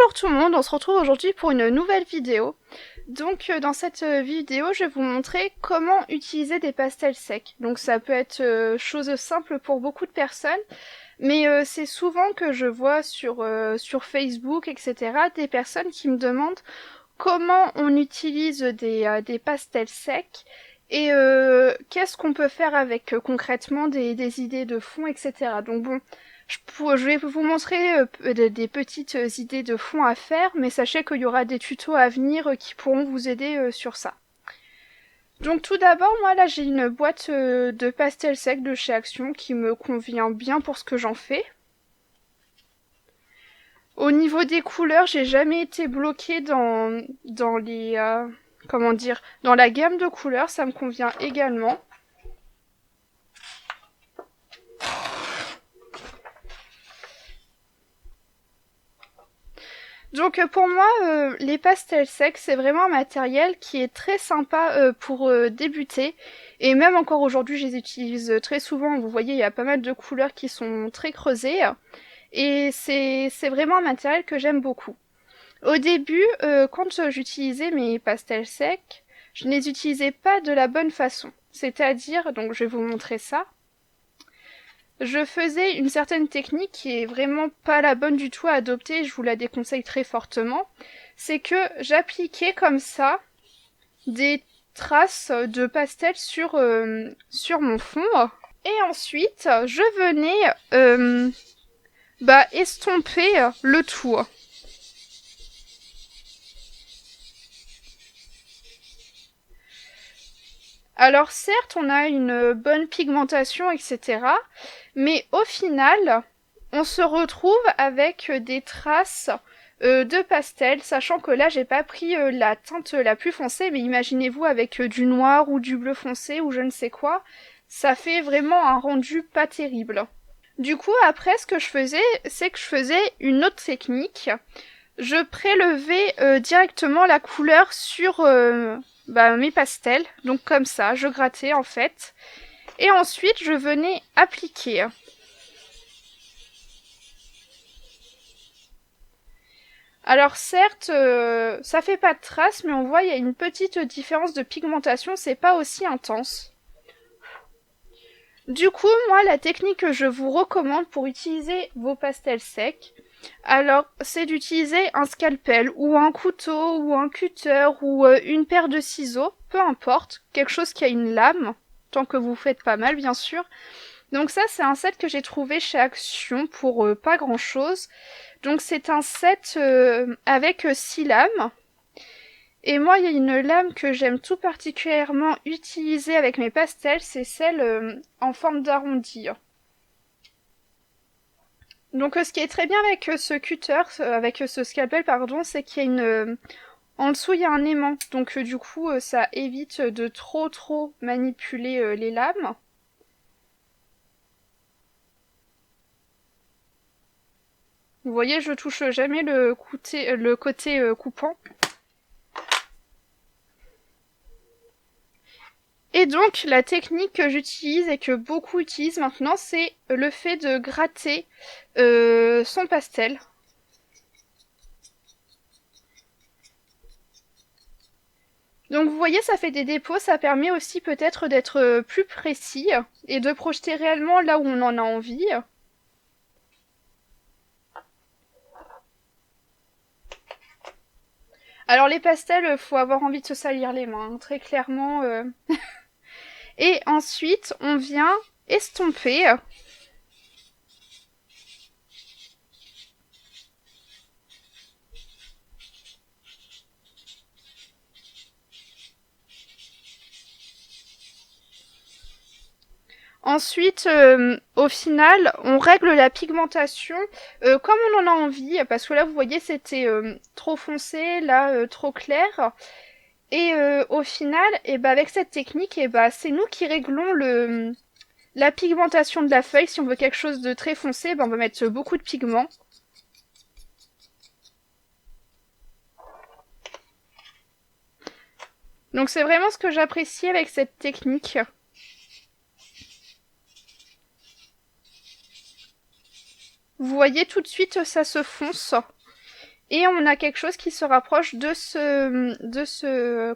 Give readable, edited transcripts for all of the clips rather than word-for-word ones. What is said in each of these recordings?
Bonjour tout le monde, on se retrouve aujourd'hui pour une nouvelle vidéo. Donc dans cette vidéo, je vais vous montrer comment utiliser des pastels secs. Donc ça peut être chose simple pour beaucoup de personnes, mais c'est souvent que je vois sur Facebook, etc., des personnes qui me demandent comment on utilise des pastels secs et qu'est-ce qu'on peut faire avec concrètement des idées de fond, etc. Donc bon, je vais vous montrer des petites idées de fond à faire, mais sachez qu'il y aura des tutos à venir qui pourront vous aider sur ça. Donc tout d'abord, moi là j'ai une boîte de pastels secs de chez Action qui me convient bien pour ce que j'en fais. Au niveau des couleurs, j'ai jamais été bloquée dans les comment dire, dans la gamme de couleurs, ça me convient également. Donc pour moi, les pastels secs, c'est vraiment un matériel qui est très sympa pour débuter. Et même encore aujourd'hui, je les utilise très souvent. Vous voyez, il y a pas mal de couleurs qui sont très creusées. Et c'est vraiment un matériel que j'aime beaucoup. Au début, quand j'utilisais mes pastels secs, je ne les utilisais pas de la bonne façon. C'est-à-dire, donc je vais vous montrer ça. Je faisais une certaine technique qui est vraiment pas la bonne du tout à adopter, je vous la déconseille très fortement. C'est que j'appliquais comme ça des traces de pastel sur mon fond. Et ensuite, je venais estomper le tout. Alors certes, on a une bonne pigmentation, etc. Mais au final, on se retrouve avec des traces de pastel, sachant que là, j'ai pas pris la teinte la plus foncée, mais imaginez-vous avec du noir ou du bleu foncé ou je ne sais quoi, ça fait vraiment un rendu pas terrible. Du coup, après, ce que je faisais, c'est que je faisais une autre technique. Je prélevais directement la couleur sur mes pastels, donc comme ça, je grattais en fait. Et ensuite, je venais appliquer. Alors certes, ça fait pas de traces, mais on voit il y a une petite différence de pigmentation, c'est pas aussi intense. Du coup, moi, la technique que je vous recommande pour utiliser vos pastels secs, alors c'est d'utiliser un scalpel ou un couteau ou un cutter ou une paire de ciseaux, peu importe, quelque chose qui a une lame, tant que vous faites pas mal bien sûr. Donc ça, c'est un set que j'ai trouvé chez Action pour pas grand chose. Donc c'est un set avec 6 lames. Et moi, il y a une lame que j'aime tout particulièrement utiliser avec mes pastels, c'est celle en forme d'arrondi. Donc ce qui est très bien avec ce cutter, avec ce scalpel, pardon, c'est qu'il y a une... en dessous, il y a un aimant. Donc du coup, ça évite de trop manipuler les lames. Vous voyez, je touche jamais le côté coupant. Et donc, la technique que j'utilise et que beaucoup utilisent maintenant, c'est le fait de gratter son pastel. Donc vous voyez, ça fait des dépôts, ça permet aussi peut-être d'être plus précis et de projeter réellement là où on en a envie. Alors les pastels, faut avoir envie de se salir les mains, hein, très clairement. Et ensuite, on vient estomper. Ensuite, au final, on règle la pigmentation comme on en a envie, parce que là, vous voyez, c'était trop foncé, là, trop clair. Et au final, avec cette technique, c'est nous qui réglons la pigmentation de la feuille. Si on veut quelque chose de très foncé, on va mettre beaucoup de pigment. Donc c'est vraiment ce que j'apprécie avec cette technique. Vous voyez tout de suite ça se fonce. Et on a quelque chose qui se rapproche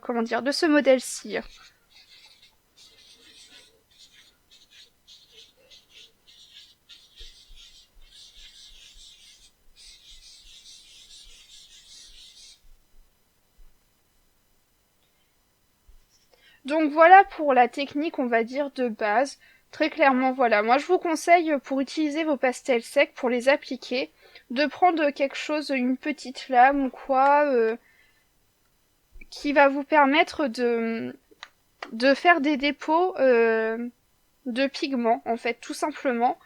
comment dire, de ce modèle-ci. Donc voilà pour la technique, on va dire, de base. Très clairement, voilà. Moi, je vous conseille, pour utiliser vos pastels secs, pour les appliquer, de prendre quelque chose, une petite lame ou quoi, qui va vous permettre de faire des dépôts de pigments, en fait, tout simplement.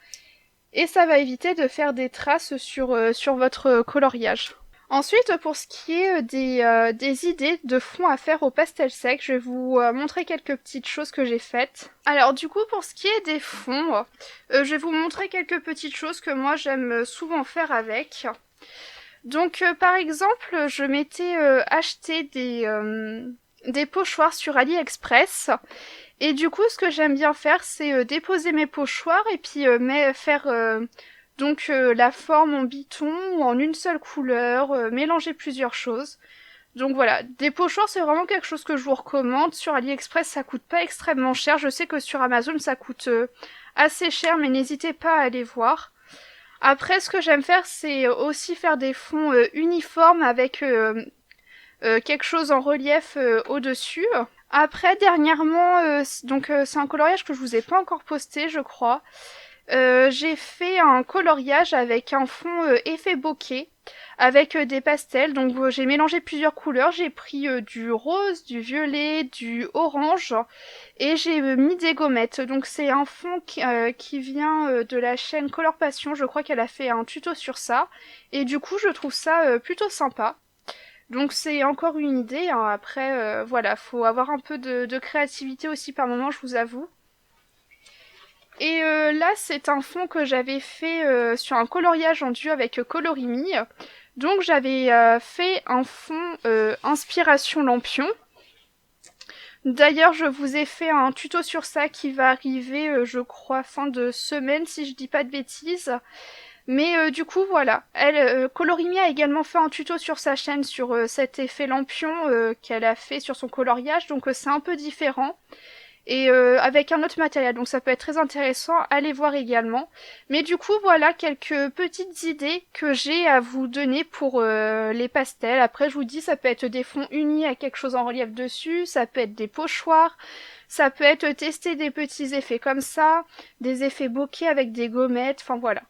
Et ça va éviter de faire des traces sur votre coloriage. Ensuite, pour ce qui est des idées de fond à faire au pastel sec, je vais vous montrer quelques petites choses que j'ai faites. Alors du coup, pour ce qui est des fonds, je vais vous montrer quelques petites choses que moi j'aime souvent faire avec. Donc par exemple, je m'étais acheté des pochoirs sur AliExpress. Et du coup, ce que j'aime bien faire, c'est déposer mes pochoirs et puis faire la forme en biton ou en une seule couleur, mélanger plusieurs choses. Donc voilà, des pochoirs c'est vraiment quelque chose que je vous recommande. Sur AliExpress ça coûte pas extrêmement cher, je sais que sur Amazon ça coûte assez cher mais n'hésitez pas à aller voir. Après ce que j'aime faire c'est aussi faire des fonds uniformes avec quelque chose en relief au-dessus. Après dernièrement, c'est un coloriage que je vous ai pas encore posté je crois. J'ai fait un coloriage avec un fond effet bokeh, avec des pastels. Donc j'ai mélangé plusieurs couleurs. J'ai pris du rose, du violet, du orange et j'ai mis des gommettes. Donc c'est un fond qui vient de la chaîne Color Passion. Je crois qu'elle a fait un tuto sur ça. Et du coup je trouve ça plutôt sympa. Donc c'est encore une idée, hein. Après voilà, faut avoir un peu de créativité aussi par moment, je vous avoue. Et là, c'est un fond que j'avais fait sur un coloriage en duo avec Colorimi. Donc j'avais fait un fond inspiration lampion. D'ailleurs, je vous ai fait un tuto sur ça qui va arriver, je crois, fin de semaine, si je dis pas de bêtises. Mais du coup, voilà. Colorimi a également fait un tuto sur sa chaîne sur cet effet lampion qu'elle a fait sur son coloriage. Donc c'est un peu différent. Et avec un autre matériel, donc ça peut être très intéressant, allez voir également. Mais du coup voilà quelques petites idées que j'ai à vous donner pour les pastels. Après je vous dis ça peut être des fonds unis à quelque chose en relief dessus, ça peut être des pochoirs, ça peut être tester des petits effets comme ça, des effets bokeh avec des gommettes, enfin voilà.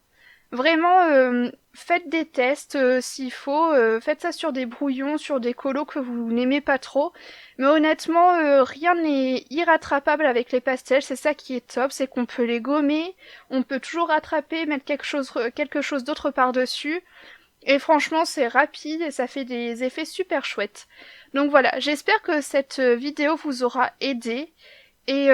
Vraiment, faites des tests s'il faut, faites ça sur des brouillons, sur des colos que vous n'aimez pas trop. Mais honnêtement, rien n'est irrattrapable avec les pastels, c'est ça qui est top, c'est qu'on peut les gommer, on peut toujours rattraper, mettre quelque chose d'autre par-dessus. Et franchement, c'est rapide et ça fait des effets super chouettes. Donc voilà, j'espère que cette vidéo vous aura aidé. Et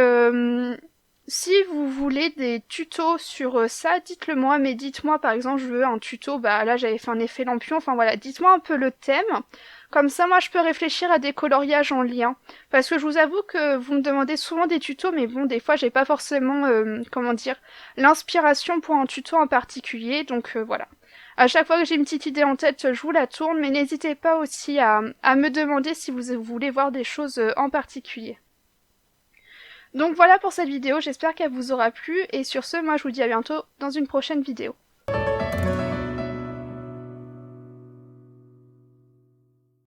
si vous voulez des tutos sur ça, dites-le moi, mais dites-moi par exemple je veux un tuto, bah là j'avais fait un effet lampion, enfin voilà, dites-moi un peu le thème, comme ça moi je peux réfléchir à des coloriages en lien, parce que je vous avoue que vous me demandez souvent des tutos, mais bon des fois j'ai pas forcément, comment dire, l'inspiration pour un tuto en particulier, donc voilà. À chaque fois que j'ai une petite idée en tête, je vous la tourne, mais n'hésitez pas aussi à me demander si vous voulez voir des choses en particulier. Donc voilà pour cette vidéo, j'espère qu'elle vous aura plu et sur ce, moi je vous dis à bientôt dans une prochaine vidéo.